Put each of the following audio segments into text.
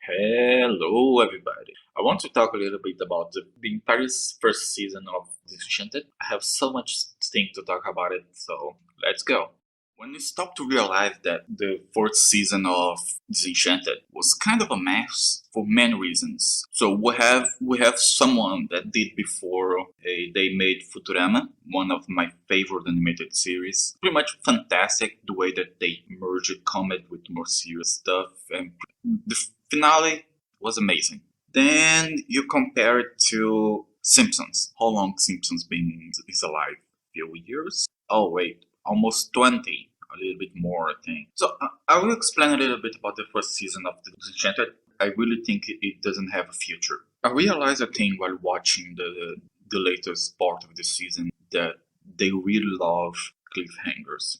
Hello, everybody. I want to talk a little bit about the entire first season of Disenchanted. I have so much thing to talk about it, so let's go. When we stop to realize that the fourth season of Disenchanted was kind of a mess for many reasons. So we have someone that did before they made Futurama, one of my favorite animated series. Pretty much fantastic the way that they merged comedy with more serious stuff, and the finale was amazing. Then you compare it to Simpsons. How long Simpsons been is alive? Few years? Oh wait, almost 20. A little bit more, I think. So I will explain a little bit about the first season of The Disenchanted. I really think it doesn't have a future. I realized a thing while watching the latest part of the season that they really love cliffhangers.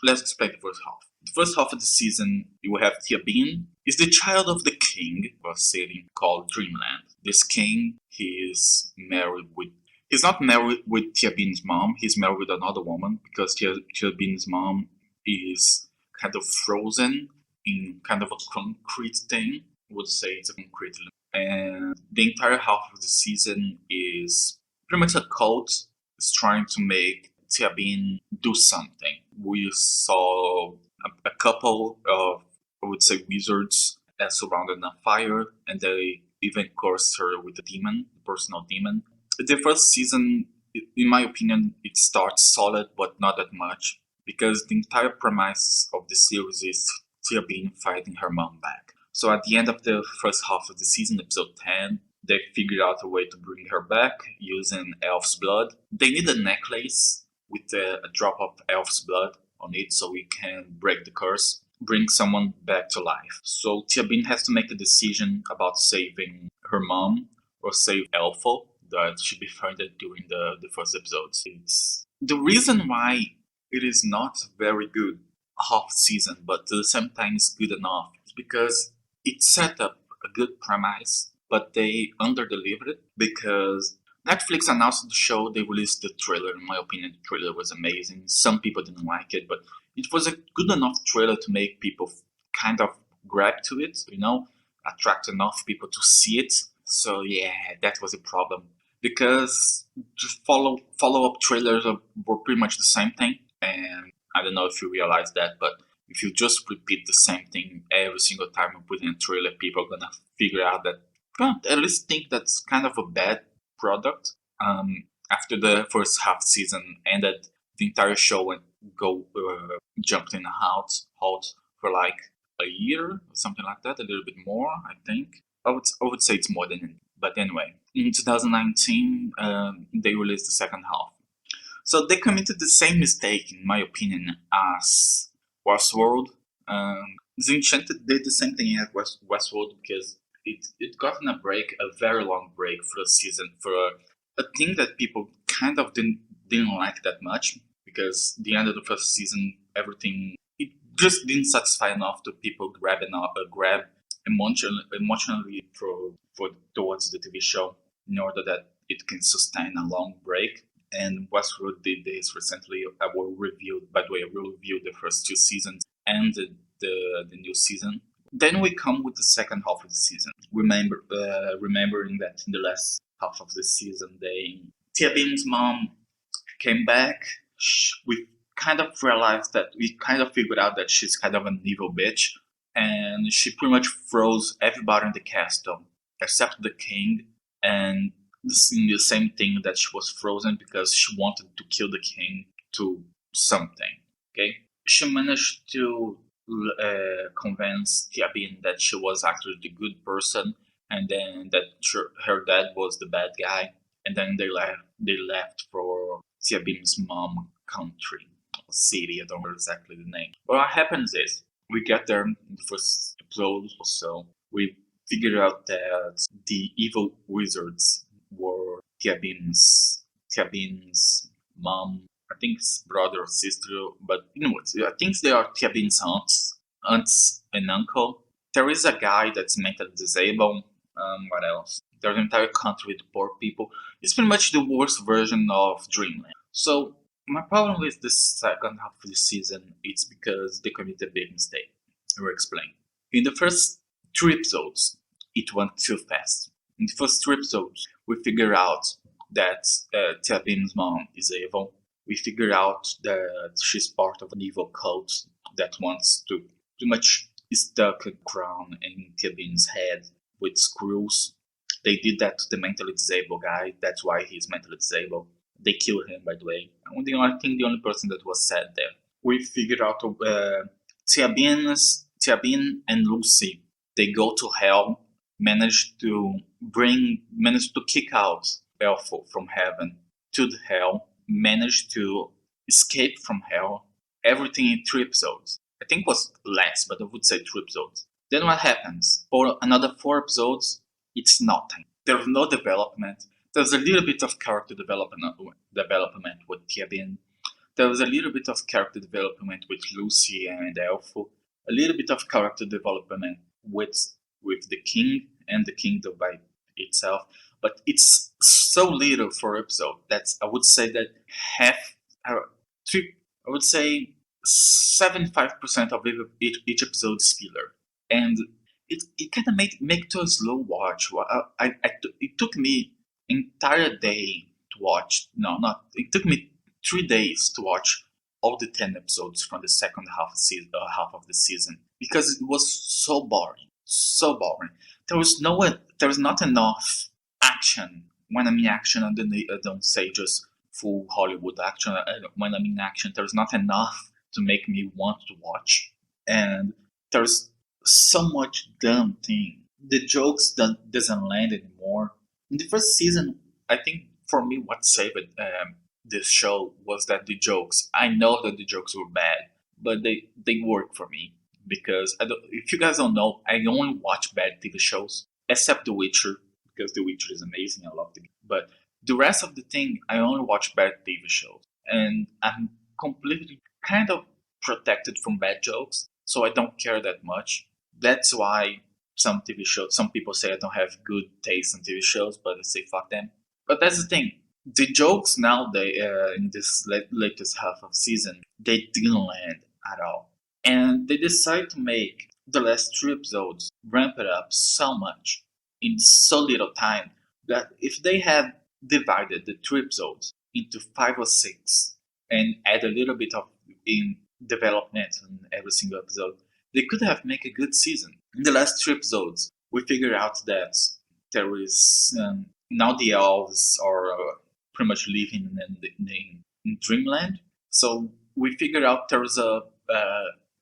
Let's explain the first half. The first half of the season, you have Tia Bean, is the child of the king of a city called Dreamland. This king, he's not married with Tia Bean's mom, he's married with another woman because Tia Bean's mom is kind of frozen in kind of a concrete thing. I would say it's a concrete. And the entire half of the season is pretty much a cult is trying to make Tia Bean do something. We saw a couple of, I would say, wizards surrounded a fire, and they even cursed her with a demon, a personal demon. The first season, in my opinion, it starts solid, but not that much, because the entire premise of the series is Tia Bean fighting her mom back. So at the end of the first half of the season, episode 10, they figured out a way to bring her back using elf's blood. They need a necklace with a drop of elf's blood on it so we can break the curse, bring someone back to life. So Tia Bean has to make a decision about saving her mom or save Elfo that she befriended during the first episodes. It's the reason why it is not very good half season, but at the same time it's good enough. It's because it set up a good premise, but they under-delivered it because Netflix announced the show, they released the trailer. In my opinion, the trailer was amazing. Some people didn't like it, but it was a good enough trailer to make people kind of grab to it, attract enough people to see it. So yeah, that was a problem because just follow-up trailers were pretty much the same thing, and I don't know if you realize that, but if you just repeat the same thing every single time you put in a trailer, people are gonna figure out that, well, at least think that's kind of a bad product. After the first half season ended, the entire show jumped in a halt for like a year or something like that, a little bit more, I think. I would say it's more than. But anyway, in 2019, they released the second half. So they committed the same mistake, in my opinion, as Westworld. Disenchanted did the same thing as Westworld because it got a break, a very long break for a season, for a thing that people kind of didn't like that much because the end of the first season, everything it just didn't satisfy enough to people grab emotionally for towards the TV show in order that it can sustain a long break. And Westworld did this recently. I will review. By the way, I will review the first two seasons and the new season. Then we come with the second half of the season. Remembering that in the last half of the season, Tia Bean's mom came back. We kind of realized that we kind of figured out that she's kind of an evil bitch, and she pretty much froze everybody in the castle except the king. And the same thing that she was frozen because she wanted to kill the king to something. Okay, she managed to convince Tia Bean that she was actually the good person, and then that her dad was the bad guy. And then they left for Tia Bean's mom country or city. I don't know exactly the name. But what happens is we get there in the first episode or so. We figure out that the evil wizards were Tia Bean's mom, I think it's brother or sister, but anyways, I think they are Tia Bean's aunts and uncle. There is a guy that's mentally disabled. What else? There's an entire country with poor people. It's pretty much the worst version of Dreamland. So my problem with the second half of the season is because they committed a big mistake. I will explain. In the first 3 episodes, it went too fast. In the first 3 episodes, we figure out that Tia Beam's mom is evil. We figure out that she's part of an evil cult that wants to pretty much stuck a crown in Tia Beam's head with screws. They did that to the mentally disabled guy. That's why he's mentally disabled. They killed him, by the way. I think the only person that was sad there. We figured out Tia Bean and Lucy. They go to hell, manage to kick out Elfo from heaven to the hell, manage to escape from hell. Everything in 3 episodes. I think it was less, but I would say 3 episodes. Then what happens? For another 4 episodes, it's nothing. There's no development. There's a little bit of character development with Tia Bean. There was a little bit of character development with Lucy and Elfo. A little bit of character development with the king and the kingdom by itself. But it's so little for episode that I would say that I would say 75% of each episode is filler. And it kind of make it a slow watch. It took me entire day to watch. No, not. It took me 3 days to watch all the 10 episodes from the second half of the season because it was so boring. So boring. There was not enough action. When I mean action, I don't say just full Hollywood action. When I mean action, there's not enough to make me want to watch. And there's so much dumb thing. The jokes doesn't land anymore. In the first season, I think for me what saved this show was that the jokes. I know that the jokes were bad, but they work for me because if you guys don't know, I only watch bad TV shows except The Witcher because The Witcher is amazing. I love the game, but the rest of the thing I only watch bad TV shows, and I'm completely kind of protected from bad jokes, so I don't care that much. That's why some people say I don't have good taste in TV shows, but I say fuck them. But that's the thing. The jokes now in this latest half of season, they didn't land at all. And they decided to make the last 3 episodes ramp it up so much in so little time that if they had divided the 3 episodes into 5 or 6 and add a little bit of in development in every single episode, they could have made a good season. In the last 3 episodes, we figured out that there is now the elves are pretty much living in dreamland. So we figured out there is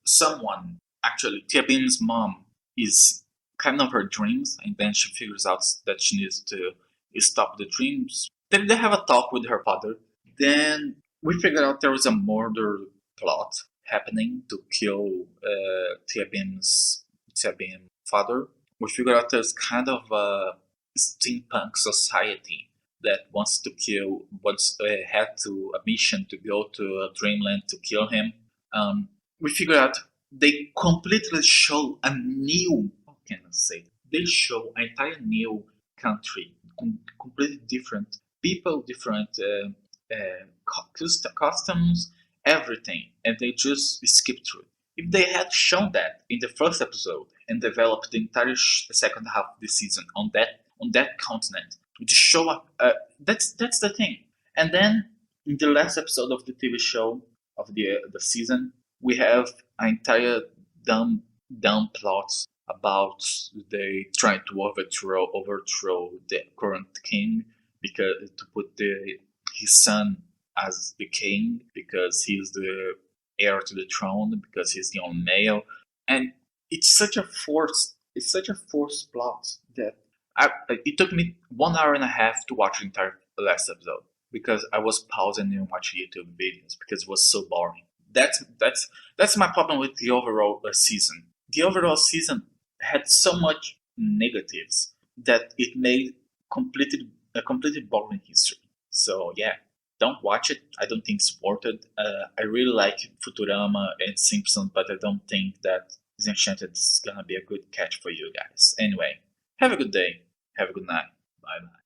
someone. Actually, Tia Bean's mom is kind of her dreams, and then she figures out that she needs to stop the dreams. Then they have a talk with her father. Then we figured out there was a murder plot happening to kill Tia Bean's father. We figured out there's kind of a steampunk society that had a mission to go to a dreamland to kill him. We figured out they completely show a new, how can I say? They show an entire new country, completely different people, different customs, everything, and they just skip through it. If they had shown that in the first episode and developed the entire second half of the season on that continent, to show up, that's the thing. And then in the last episode of the TV show of the season, we have an entire dumb plots about they trying to overthrow the current king because to put his son as the king because he's the heir to the throne because he's the only male, and it's such a forced plot that it took me 1 hour and a half to watch the entire last episode because I was pausing and watching YouTube videos because it was so boring. That's my problem with the overall season. The overall season had so much negatives that it made a completely boring history. So yeah, don't watch it. I don't think it's worth it. I really like Futurama and Simpsons, but I don't think that Disenchanted is gonna be a good catch for you guys. Anyway, have a good day. Have a good night. Bye bye.